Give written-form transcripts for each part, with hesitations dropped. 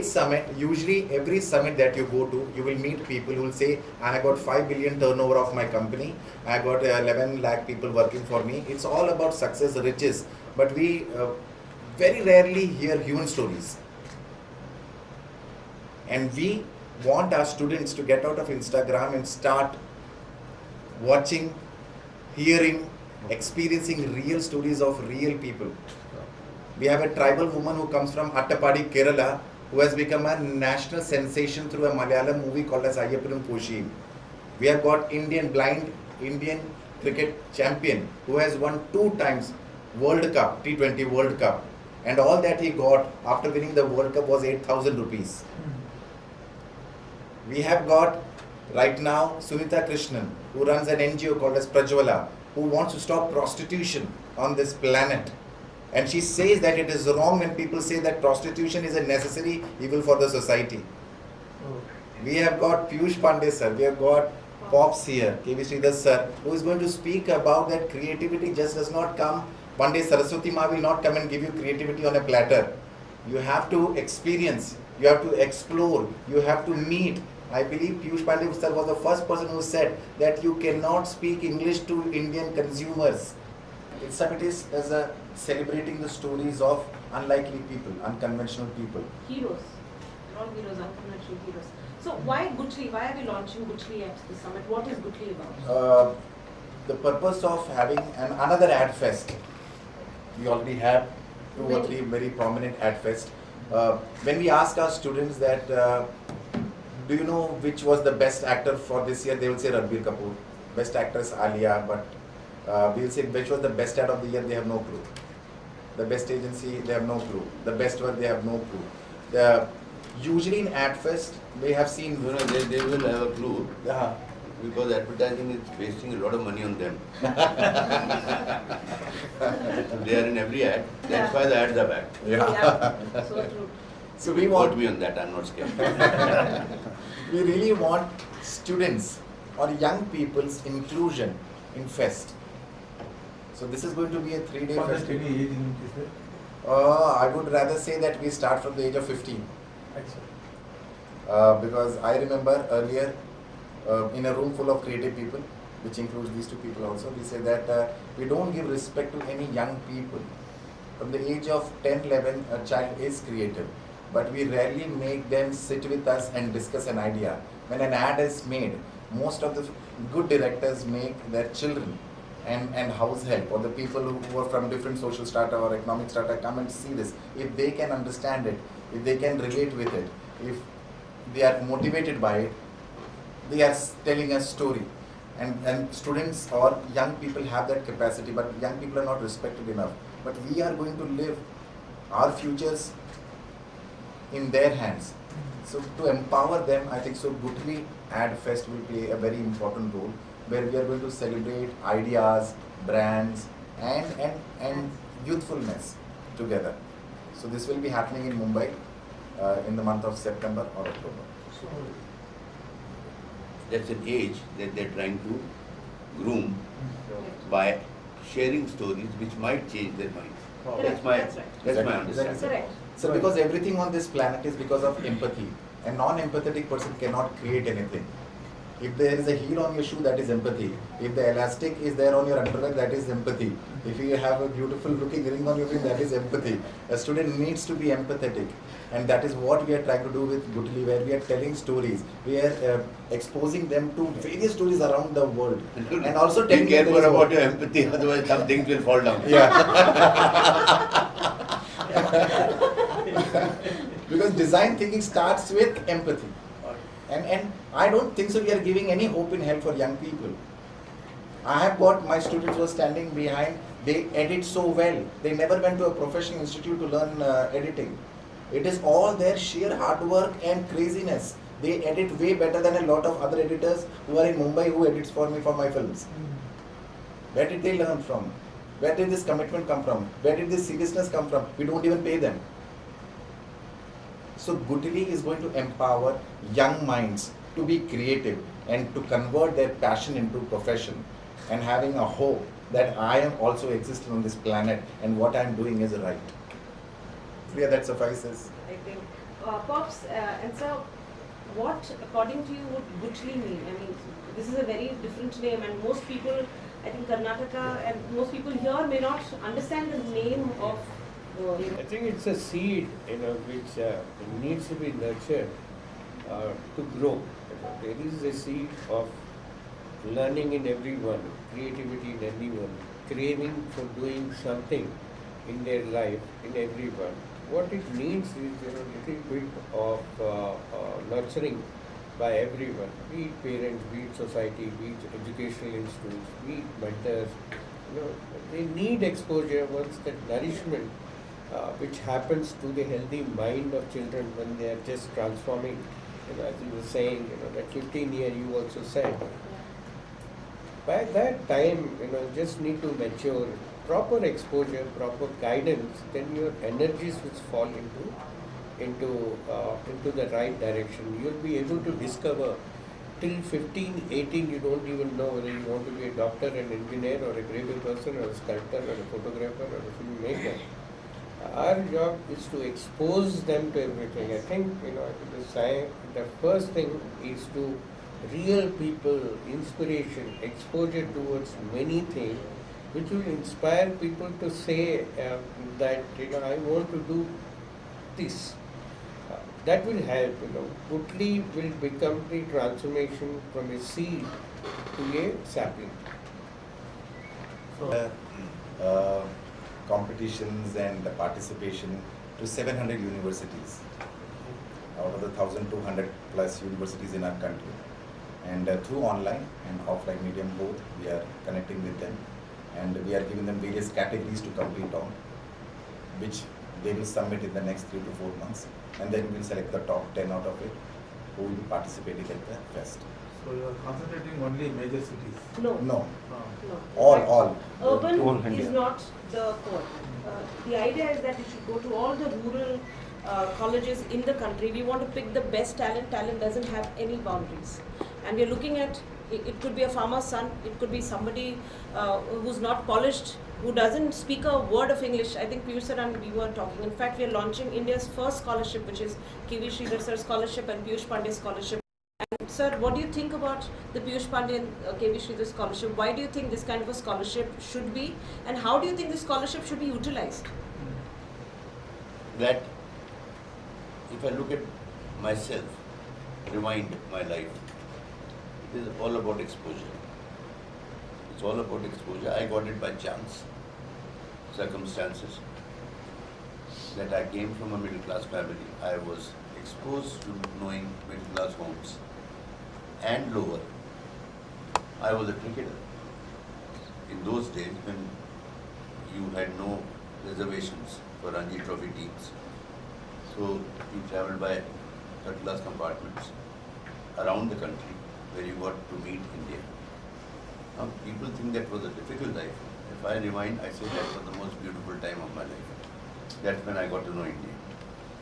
summit, usually every summit that you go to, you will meet people who will say, I have got 5 billion turnover of my company, I got 11 lakh people working for me. It's all about success, riches, but we very rarely hear human stories. And we want our students to get out of Instagram and start watching, hearing, experiencing real stories of real people. We have a tribal woman who comes from Attapadi, Kerala, who has become a national sensation through a Malayalam movie called as Ayyappanum Poshiyum. We have got blind Indian cricket champion who has won 2 times World Cup, T20 World Cup. And all that he got after winning the World Cup was 8,000 rupees. We have got right now Sunita Krishnan, who runs an NGO called as Prajwala, who wants to stop prostitution on this planet. And she says that it is wrong when people say that prostitution is a necessary evil for the society. We have got Piyush Pandey sir, we have got Pops here, KV Sridhar sir, who is going to speak about that creativity just does not come. One day Saraswati Ma will not come and give you creativity on a platter. You have to experience, you have to explore, you have to meet. I believe Piyush Pandey sir was the first person who said that you cannot speak English to Indian consumers. Its summit is as a celebrating the stories of unlikely people, unconventional people. Heroes. They're all heroes, unconventional heroes. So why Guthrie? Why are we launching Guthrie at the summit? What is Guthrie about? The purpose of having another ad fest. We already have 2 or 3 very prominent ad fest. When we ask our students that, do you know which was the best actor for this year? They will say Ranbir Kapoor. Best actress Alia, but we will say which was the best ad of the year? They have no clue. The best agency, they have no clue. The best one, they have no clue. Usually in ad fest, we have seen. You know, they will have a clue. Because advertising is wasting a lot of money on them. They are in every ad. That's why the ads are back. Yeah. So true. So we want. Quote me on that. I'm not scared. We really want students or young people's inclusion in fest. So this is going to be a 3-day fest. Any age limit is there? I would rather say that we start from the age of 15. Because I remember earlier in a room full of creative people, which includes these 2 people also, we say that we don't give respect to any young people. From the age of 10, 11, a child is creative, but we rarely make them sit with us and discuss an idea. When an ad is made, most of the good directors make their children and house help or the people who are from different social strata or economic strata come and see this. If they can understand it, if they can relate with it, if they are motivated by it, they are telling a story. And students or young people have that capacity, but young people are not respected enough. But we are going to live our futures in their hands. So to empower them, I think so Guthrie Ad Fest will play a very important role, where we are going to celebrate ideas, brands and youthfulness together. So this will be happening in Mumbai in the month of September or October. So, That's an age that they're trying to groom by sharing stories which might change their minds. That's my understanding. Correct. So because everything on this planet is because of empathy. A non-empathetic person cannot create anything. If there is a heel on your shoe, that is empathy. If the elastic is there on your underwear, that is empathy. If you have a beautiful looking ring on your finger, that is empathy. A student needs to be empathetic. And that is what we are trying to do with Guthrie, where we are telling stories. We are exposing them to various stories around the world. And also Be telling them careful there is about your empathy, otherwise some things will fall down. Because design thinking starts with empathy. And I don't think so we are giving any hope in hell for young people. I have got my students who are standing behind, they edit so well. They never went to a professional institute to learn editing. It is all their sheer hard work and craziness. They edit way better than a lot of other editors who are in Mumbai who edits for me for my films. Where did they learn from? Where did this commitment come from? Where did this seriousness come from? We don't even pay them. So Guthrie is going to empower young minds to be creative and to convert their passion into profession, and having a hope that I am also existing on this planet and what I am doing is right. Yeah, that suffices. I think Pops and sir, what according to you would Guchli mean? I mean, this is a very different name, and most people, I think Karnataka and most people here may not understand the name of. I think it's a seed, which needs to be nurtured to grow. There is a seed of learning in everyone, creativity in everyone, craving for doing something in their life in everyone. What it needs is a little bit of nurturing by everyone, be it parents, be it society, be it educational institutes, be it mentors. They need exposure once that nourishment which happens to the healthy mind of children when they are just transforming. As you were saying, that 15 year you also said. By that time, just need to mature, proper exposure, proper guidance, then your energies will fall into the right direction. You'll be able to discover till 15, 18, you don't even know whether you want to be a doctor, an engineer, or a creative person, or a sculptor, or a photographer, or a filmmaker. Our job is to expose them to everything. I think, the first thing is to real people, inspiration, exposure towards many things, which will inspire people to say that, I want to do this. That will help, Guchli will become the transformation from a seed to a sapling. Competitions and participation to 700 universities out of the 1,200 plus universities in our country. And through online and offline medium both, we are connecting with them, and we are giving them various categories to compete on, which they will submit in the next 3 to 4 months, and then we'll select the top 10 out of it who will be participating at the fest. So you are concentrating only in major cities? No. No, No. all. Urban All is India. not the core. The idea is that we should go to all the rural colleges in the country. We want to pick the best talent. Talent doesn't have any boundaries. And we are looking at, it could be a farmer's son, it could be somebody who's not polished, who doesn't speak a word of English. I think Piyush sir and we were talking. In fact, we are launching India's first scholarship, which is K.V. Sridhar sir scholarship and Piyush Pandey scholarship. And sir, what do you think about the Piyush Pandey and K.V. Sridhar scholarship? Why do you think this kind of a scholarship should be? And how do you think this scholarship should be utilized? That if I look at myself, rewind my life, it is all about exposure. It's all about exposure. I got it by chance, circumstances, that I came from a middle class family. I was exposed to knowing middle class homes and lower. I was a cricketer. In those days when you had no reservations for Ranji Trophy teams. So you travelled by third class compartments around the country where you got to meet India. Now people think that was a difficult life. If I rewind, I say that was the most beautiful time of my life. That's when I got to know India.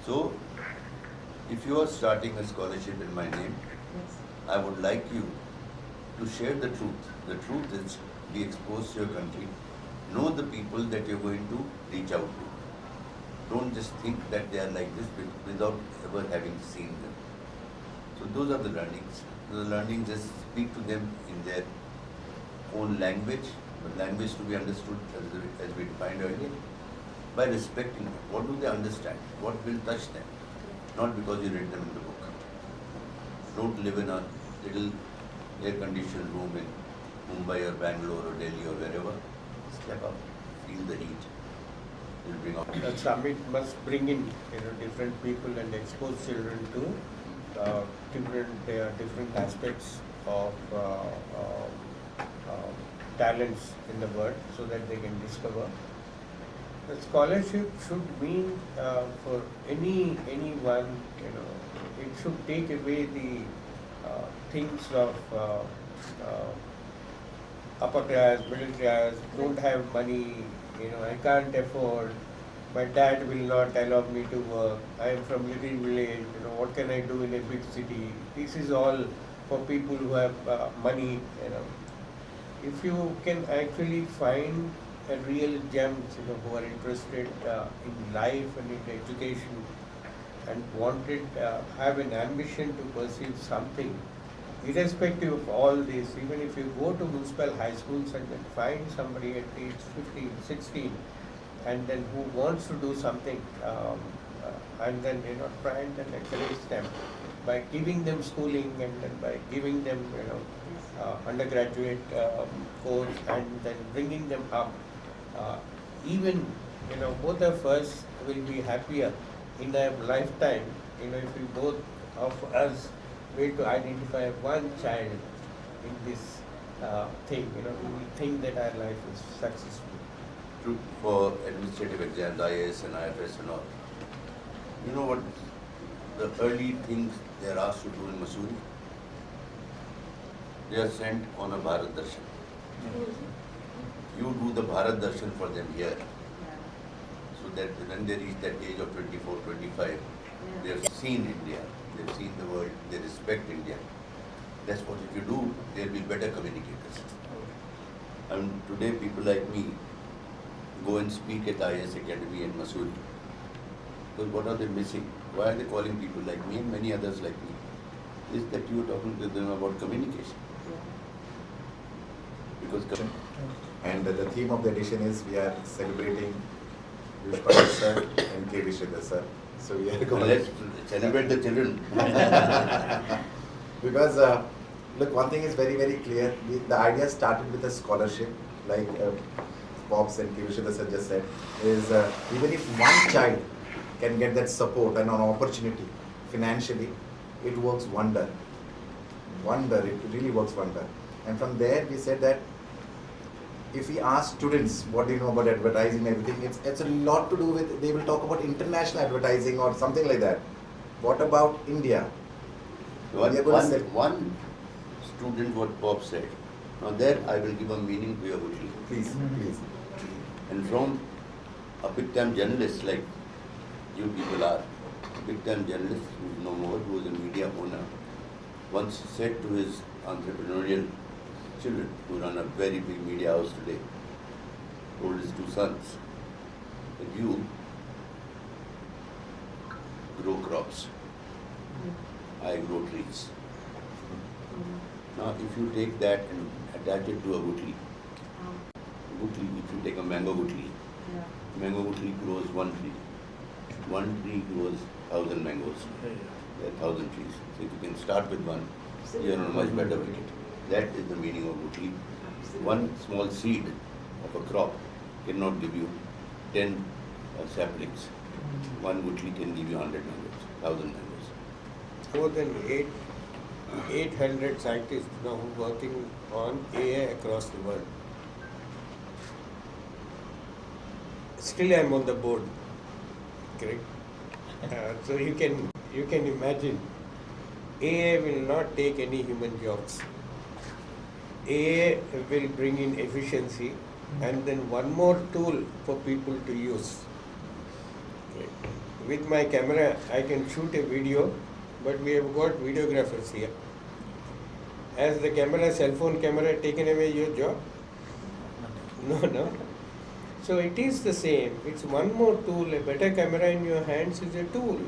So if you are starting a scholarship in my name, I would like you to share the truth. The truth is be exposed to your country. Know the people that you're going to reach out to. Don't just think that they are like this without ever having seen them. So those are the learnings. The learnings is speak to them in their own language, but language to be understood as we defined earlier, by respecting them. What do they understand? What will touch them? Not because you read them in the book. Don't live in a little air-conditioned room in Mumbai or Bangalore or Delhi or wherever. Step up, feel the heat. You'll bring out. The summit must bring in different people and expose children to different aspects of talents in the world, so that they can discover. The scholarship should mean for anyone, it should take away the things of upper class, middle class, don't have money, I can't afford, my dad will not allow me to work, I am from little village, what can I do in a big city? This is all for people who have money, If you can actually find a real gems, who are interested in life and in education, and wanted, have an ambition to pursue something, irrespective of all this, even if you go to municipal high schools and then find somebody at age 15, 16, and then who wants to do something, and then try and then encourage them by giving them schooling and then by giving them undergraduate course and then bringing them up. Even both of us will be happier in a lifetime. If we both of us were to identify one child in this thing, we will think that our life is successful. True. For administrative exams, IAS and IFS and all. You know what the early things they are asked to do in Mussoorie? They are sent on a Bharat Darshan. You do the Bharat Darshan for them here. So that when they reach that age of 24, 25, they have seen India, they have seen the world, they respect India. That's what if you do, they'll be better communicators. And today people like me go and speak at IAS Academy in Mussoorie. Because what are they missing? Why are they calling people like me and many others like me? Is that you are talking to them about communication. Because And the theme of the edition is we are celebrating Piyush Patel sir and K. Vishwadhar sir. So we are going let's celebrate the children. because look, one thing is very, very clear. The idea started with a scholarship, like Pops and K. Vishwadhar sir just said, is even if one child can get that support and an opportunity financially, it works wonder. It really works wonder. And from there we said that if we ask students what do you know about advertising and everything, it's a lot to do with, they will talk about international advertising or something like that. What about India? One student, what Bob said. Now there I will give a meaning to your wording. Please. And from a big time journalist like you people are, a big time journalist who is no more, who is a media owner, once said to his entrepreneurial children who run a very big media house today, told his two sons that you grow crops, I grow trees. Now if you take that and attach it to a gutli, if you take a mango gutli, mango gutli grows one tree. One tree grows 1,000 mangoes. There are 1,000 trees. So if you can start with one, you are on a much better wicket. That is the meaning of gutli. One small seed of a crop cannot give you 10 saplings. One gutli can give you 100 mangoes, 1,000 mangoes. More than 800 scientists now working on AI across the world. Still I am on the board, correct? So you can imagine, AI will not take any human jobs. AI will bring in efficiency and then one more tool for people to use. With my camera, I can shoot a video, but we have got videographers here. Has the camera, cell phone camera, taken away your job? No. So it is the same. It's one more tool. A better camera in your hands is a tool.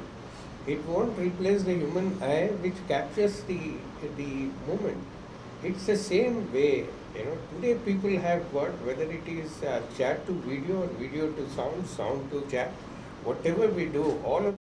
It won't replace the human eye which captures the moment. It's the same way. Today people have got, whether it is chat to video or video to sound, sound to chat, whatever we do, all of